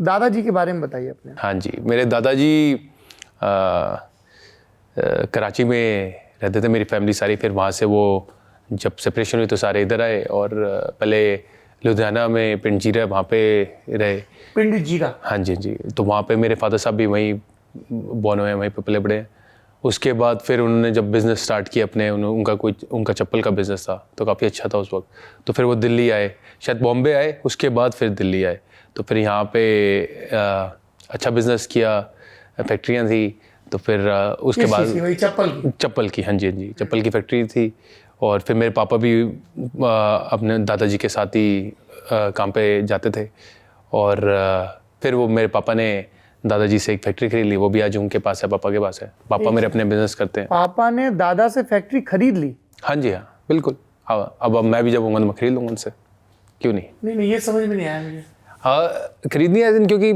दादाजी के बारे में बताइए अपने। हाँ जी, मेरे दादाजी कराची में रहते थे, मेरी फैमिली सारी। फिर वहाँ से वो जब सेपरेशन हुई तो सारे इधर आए, और पहले लुधियाना में पिंड जीरा वहाँ पे रहे। पिंड जीरा? हाँ जी जी। तो वहाँ पे मेरे फादर साहब भी वहीं बॉर्न हुए हैं, वहीं पे पले बड़े हैं। उसके बाद फिर उन्होंने जब बिज़नेस स्टार्ट किया अपने, उनका चप्पल का बिज़नेस था तो काफ़ी अच्छा था उस वक्त। तो फिर वो दिल्ली आए, शायद बॉम्बे आए, उसके बाद फिर दिल्ली आए। तो फिर यहाँ पे अच्छा बिज़नेस किया, फैक्ट्रियाँ थी। तो फिर उसके बाद वही चप्पल की, हाँ जी हाँ जी, चप्पल की फैक्ट्री थी। और फिर मेरे पापा भी अपने दादाजी के साथ ही काम पे जाते थे। और फिर वो मेरे पापा ने दादाजी से एक फैक्ट्री खरीद ली, वो भी आज उनके पास है, पापा के पास है। पापा मेरे अपने बिजनेस करते हैं। पापा ने दादा से फैक्ट्री खरीद ली? हाँ जी हाँ, बिल्कुल। हाँ, अब मैं भी जब होऊंगा तो मैं खरीद लूँगा उनसे, क्यों नहीं। नहीं, ये समझ में नहीं आया मुझे। हाँ, खरीदनी है क्योंकि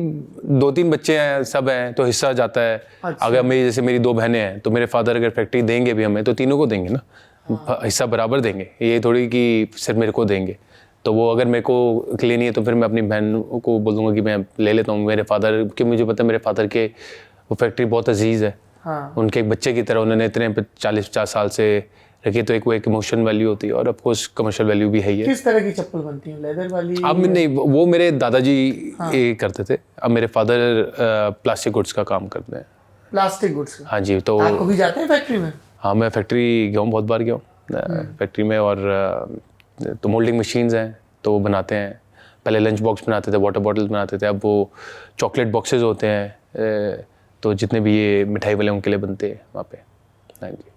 2-3 बच्चे हैं, सब हैं, तो हिस्सा जाता है। अच्छा। अगर मेरी 2 बहनें हैं तो मेरे फादर अगर फैक्ट्री देंगे भी हमें तो तीनों को देंगे ना। हाँ। हिस्सा बराबर देंगे, ये थोड़ी कि सिर्फ मेरे को देंगे। तो वो अगर मेरे को लेनी है तो फिर मैं अपनी बहन को बोल दूंगा कि मैं ले लेता हूँ। मेरे फादर के, मुझे पता है मेरे फादर के वो फैक्ट्री बहुत अजीज़ है। हाँ। उनके एक बच्चे की तरह उन्होंने इतने 40-50 साल से रखी, तो एक इमोशन वैल्यू होती है, और ऑफ कोर्स कमर्शियल वैल्यू भी है ही है। किस तरह की चप्पल बनती है, लेदर वाली? अब नहीं, वो मेरे दादाजी करते थे। अब मेरे फादर प्लास्टिक गुड्स का काम करते हैं। Plastic goods? हाँ जी। तो आप कभी जाते हैं फैक्ट्री में? हाँ, मैं फैक्ट्री गया हूँ, बहुत बार गया हूँ फैक्ट्री में। और तो मोल्डिंग मशीन्स हैं, तो वो बनाते हैं। पहले लंच बॉक्स बनाते थे, वाटर बॉटल्स बनाते थे, अब वो चॉकलेट बॉक्सेस होते हैं। तो जितने भी ये मिठाई वाले उनके लिए बनते हैं वहाँ पे। हाँ जी।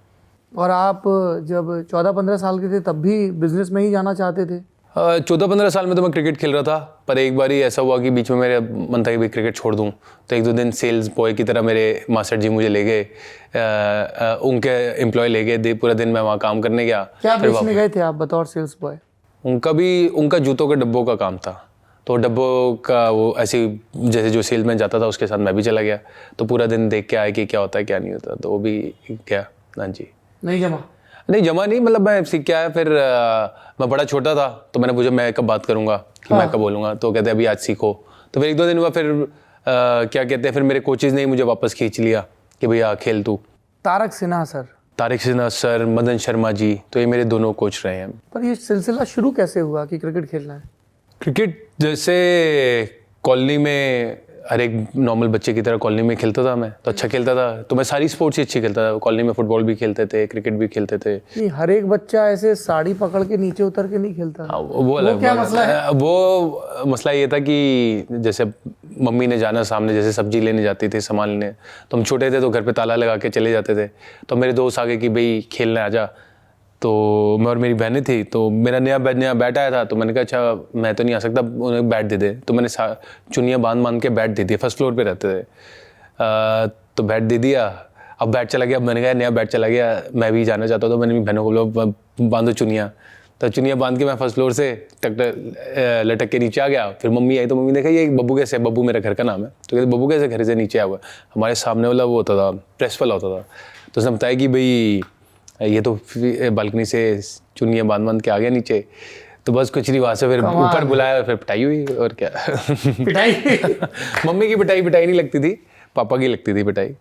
और आप जब 14-15 साल के थे तब भी बिजनेस में ही जाना चाहते थे? 14-15 साल में तो मैं क्रिकेट खेल रहा था, पर एक बार ही ऐसा हुआ कि बीच में मेरा मन था कि भाई क्रिकेट छोड़ दूं। तो 1-2 दिन सेल्स बॉय की तरह मेरे मास्टर जी मुझे ले गए, उनके एम्प्लॉय ले गए। पूरा दिन मैं वहाँ काम करने गया। क्या बेचने गए थे आप बतौर सेल्स बॉय? उनका जूतों के डब्बों का काम था। तो डब्बों का वो ऐसी, जैसे जो सेल्समैन जाता था उसके साथ मैं भी चला गया। तो पूरा दिन देख के आया कि क्या होता है क्या नहीं होता, तो वो भी गया। हाँ जी। नहीं जमा नहीं, मतलब मैं सीख के आया। फिर मैं बड़ा छोटा था तो मैंने पूछा मैं कब बात करूंगा, कि मैं कब बोलूँगा। तो कहते अभी आज सीखो। तो फिर 1-2 दिन हुआ, फिर क्या कहते हैं, फिर मेरे कोचेज़ ने मुझे वापस खींच लिया कि भैया खेल तू। तारक सिन्हा सर, मदन शर्मा जी, तो ये मेरे दोनों कोच रहे हैं। पर ये सिलसिला शुरू कैसे हुआ कि क्रिकेट खेलना है? क्रिकेट जैसे कॉलोनी में हर एक नॉर्मल बच्चे की तरह कॉलोनी में खेलता था मैं, तो अच्छा खेलता था। तो मैं सारी स्पोर्ट्स ही अच्छी खेलता था। कॉलोनी में फुटबॉल भी खेलते थे, क्रिकेट भी खेलते थे। नहीं, हर एक बच्चा ऐसे साड़ी पकड़ के नीचे उतर के नहीं खेलता। वो अलग क्या मसला है? वो मसला ये था कि जैसे मम्मी ने जाना सामने, जैसे सब्जी लेने जाती थी, सामान लेने, तो हम छोटे थे तो घर पे ताला लगा के चले जाते थे। तो मेरे दोस्त आगे कि भाई खेलने आ जा। तो मैं और मेरी बहनें थी, तो मेरा नया बैट आया था। तो मैंने कहा अच्छा मैं तो नहीं आ सकता, उन्हें बैट दे दे। तो मैंने चुनिया बांध के बैट दे दिया। फर्स्ट फ्लोर पे रहते थे। तो बैट दे दिया। अब बैट चला गया। अब मैंने कहा नया बैट चला गया, मैं भी जाना चाहता हूँ। तो मैंने मेरी बहनों को बोला बांधो चुनिया। तो चुनिया बांध के मैं फर्स्ट फ्लोर से लटक के नीचे आ गया। फिर मम्मी आई तो मम्मी ने कहा ये बब्बू कैसे, बब्बू मेरा घर का नाम है। तो कहते बब्बू कैसे घर से नीचे आया हुआ? हमारे सामने वाला वो होता था, प्रेस वाला होता था। तो उसने बताया कि भाई ये तो बालकनी से चुनिया बांध के आ गया नीचे। तो बस कुछ नहीं, वहाँ से फिर ऊपर बुलाया, फिर पिटाई हुई। और क्या पिटाई? मम्मी की पिटाई नहीं लगती थी, पापा की लगती थी पिटाई।